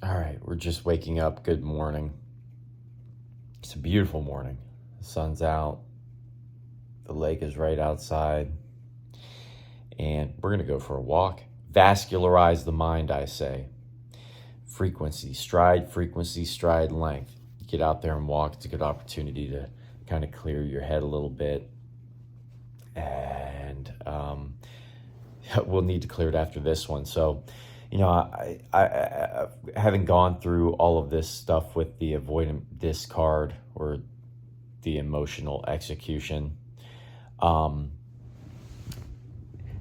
All right, we're just waking up. Good morning. It's a beautiful morning. The sun's out, the lake is right outside, and we're going to go for a walk. Vascularize the mind, I say. Frequency, stride, length. Get out there and walk. It's a good opportunity to kind of clear your head a little bit. And we'll need to clear it after this one. So, I having gone through all of this stuff with the avoidant discard or the emotional execution,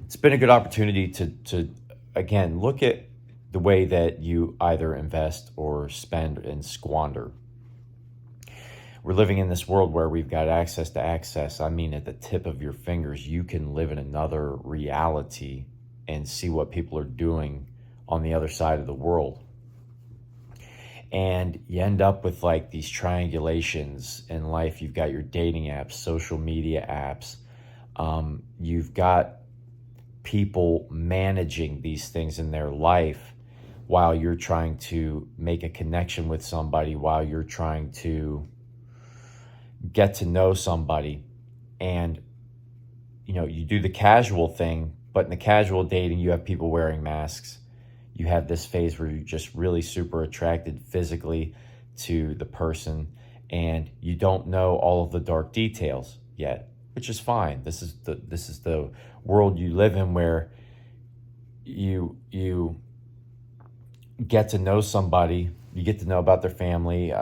it's been a good opportunity to again look at the way that you either invest or spend and squander. We're living in this world where we've got access to access. I mean, at the tip of your fingers, you can live in another reality and see what people are doing on the other side of the world. And you end up with like these triangulations in life. You've got your dating apps, social media apps. You've got people managing these things in their life while you're trying to make a connection with somebody, while you're trying to get to know somebody. And you do the casual thing, but in the casual dating you have people wearing masks. You have this phase where you're just really super attracted physically to the person, and you don't know all of the dark details yet, which is fine. This is the world you live in, where you get to know somebody. You get to know about their family,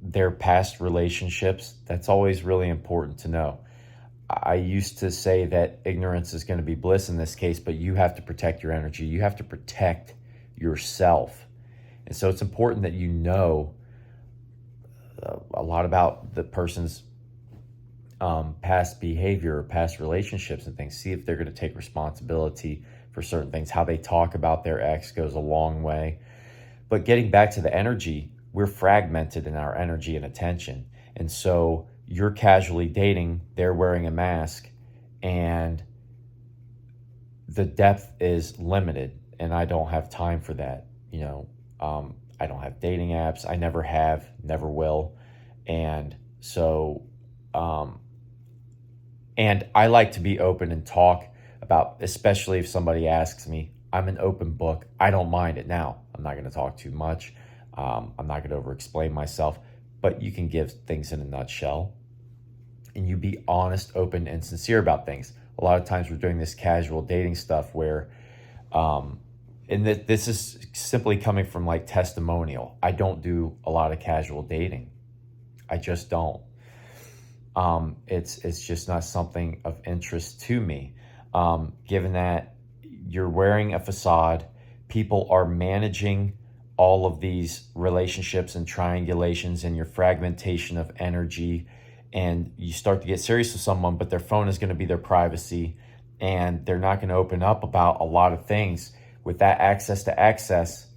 their past relationships. That's always really important to know. I used to say that ignorance is going to be bliss in this case, but you have to protect your energy. You have to protect yourself. And so it's important that you know a lot about the person's past behavior, past relationships and things. See if they're going to take responsibility for certain things. How they talk about their ex goes a long way. But getting back to the energy, we're fragmented in our energy and attention. And so you're casually dating, they're wearing a mask, and the depth is limited. And I don't have time for that. I don't have dating apps. I never have, never will. And so, and I like to be open and talk about, especially if somebody asks me. I'm an open book. I don't mind it. Now, I'm not going to talk too much. I'm not going to over-explain myself, but you can give things in a nutshell, and you be honest, open, and sincere about things. A lot of times we're doing this casual dating stuff where, and this is simply coming from like testimonial. I don't do a lot of casual dating. I just don't. It's just not something of interest to me, given that you're wearing a facade. People are managing all of these relationships and triangulations and your fragmentation of energy. And you start to get serious with someone, but their phone is going to be their privacy. And they're not going to open up about a lot of things. With that access to access,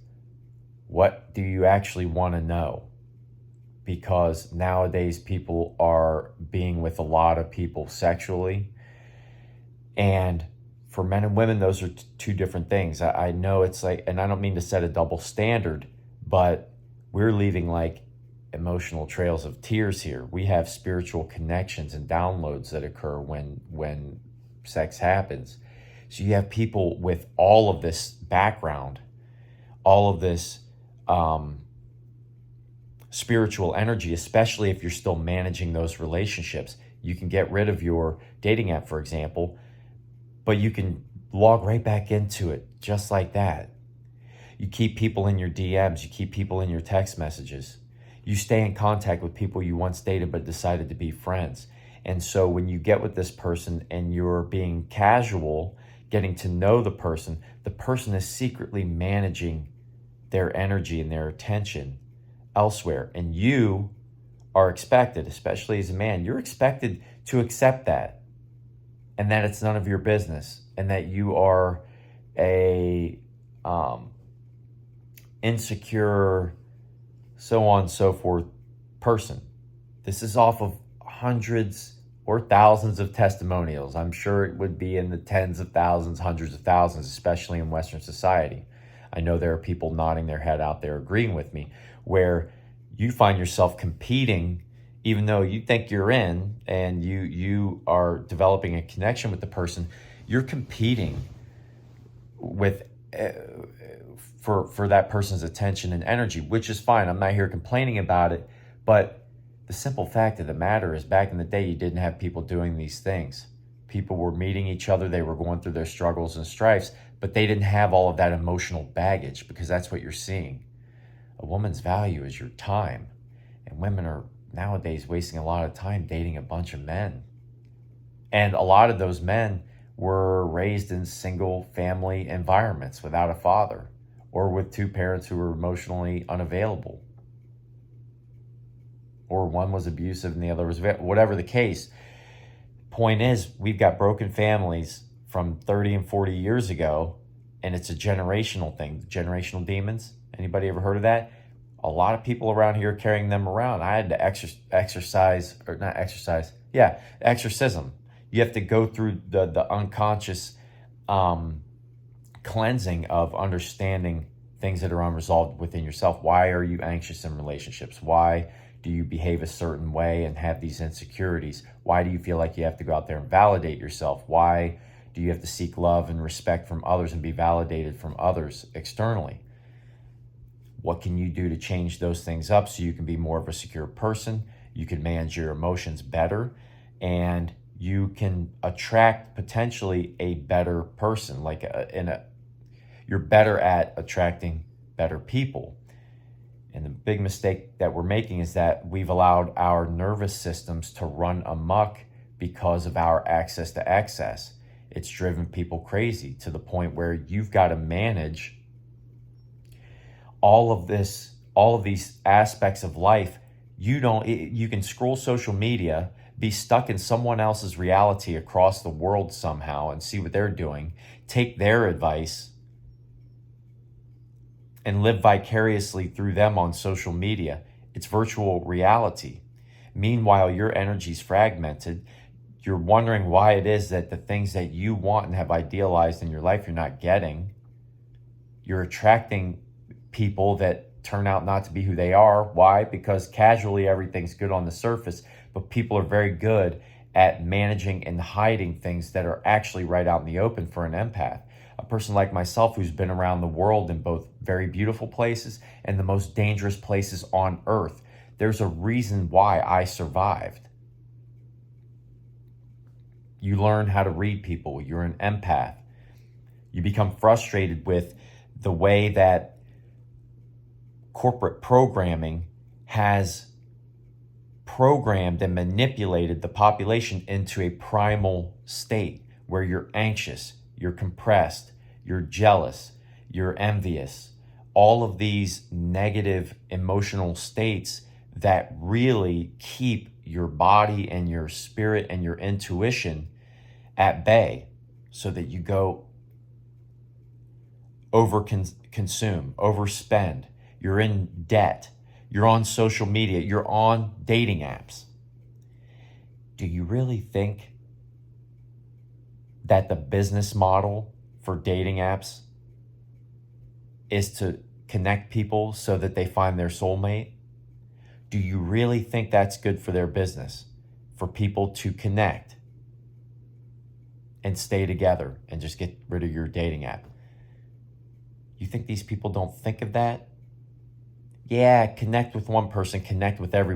what do you actually want to know? Because nowadays people are being with a lot of people sexually. And for men and women, those are two different things. I know it's like, and I don't mean to set a double standard, but we're leaving like emotional trails of tears here. We have spiritual connections and downloads that occur when sex happens. So you have people with all of this background, all of this spiritual energy, especially if you're still managing those relationships. You can get rid of your dating app, for example, but you can log right back into it just like that. You keep people in your DMs, you keep people in your text messages. You stay in contact with people you once dated but decided to be friends. And so when you get with this person and you're being casual, getting to know the person is secretly managing their energy and their attention elsewhere. And you are expected, especially as a man, you're expected to accept that. And that it's none of your business, and that you are a insecure, so on and so forth person. This is off of hundreds or thousands of testimonials. I'm sure it would be in the tens of thousands, hundreds of thousands, especially in Western society. I know there are people nodding their head out there agreeing with me, where you find yourself competing even though you think you're in and you are developing a connection with the person. You're competing with for that person's attention and energy, which is fine. I'm not here complaining about it, but the simple fact of the matter is, back in the day, you didn't have people doing these things. People were meeting each other, they were going through their struggles and strifes, but they didn't have all of that emotional baggage, because that's what you're seeing. A woman's value is your time, and women are nowadays wasting a lot of time dating a bunch of men. And a lot of those men were raised in single family environments without a father, or with two parents who were emotionally unavailable, or one was abusive and the other was, whatever the case. Point is, we've got broken families from 30 and 40 years ago, and it's a generational thing. Generational demons. Anybody ever heard of that? A lot of people around here are carrying them around. I had to exorcism. You have to go through the unconscious cleansing of understanding things that are unresolved within yourself. Why are you anxious in relationships? Why do you behave a certain way and have these insecurities? Why do you feel like you have to go out there and validate yourself? Why do you have to seek love and respect from others and be validated from others externally? What can you do to change those things up so you can be more of a secure person? You can manage your emotions better, and you can attract potentially a better person. You're better at attracting better people. And the big mistake that we're making is that we've allowed our nervous systems to run amok because of our access to excess. It's driven people crazy to the point where you've got to manage all of these aspects of life. You can scroll social media, be stuck in someone else's reality across the world somehow and see what they're doing, take their advice, and live vicariously through them on social media. It's virtual reality. Meanwhile, your energy's fragmented. You're wondering why it is that the things that you want and have idealized in your life you're not getting. You're attracting people that turn out not to be who they are. Why? Because casually everything's good on the surface, but people are very good at managing and hiding things that are actually right out in the open for an empath. A person like myself who's been around the world in both very beautiful places and the most dangerous places on earth. There's a reason why I survived. You learn how to read people. You're an empath. You become frustrated with the way that corporate programming has programmed and manipulated the population into a primal state where you're anxious, you're compressed, you're jealous, you're envious. All of these negative emotional states that really keep your body and your spirit and your intuition at bay, so that you go consume, overspend. You're in debt. You're on social media. You're on dating apps. Do you really think that the business model for dating apps is to connect people so that they find their soulmate? Do you really think that's good for their business? For people to connect and stay together and just get rid of your dating app? You think these people don't think of that? Yeah, connect with one person, connect with everyone.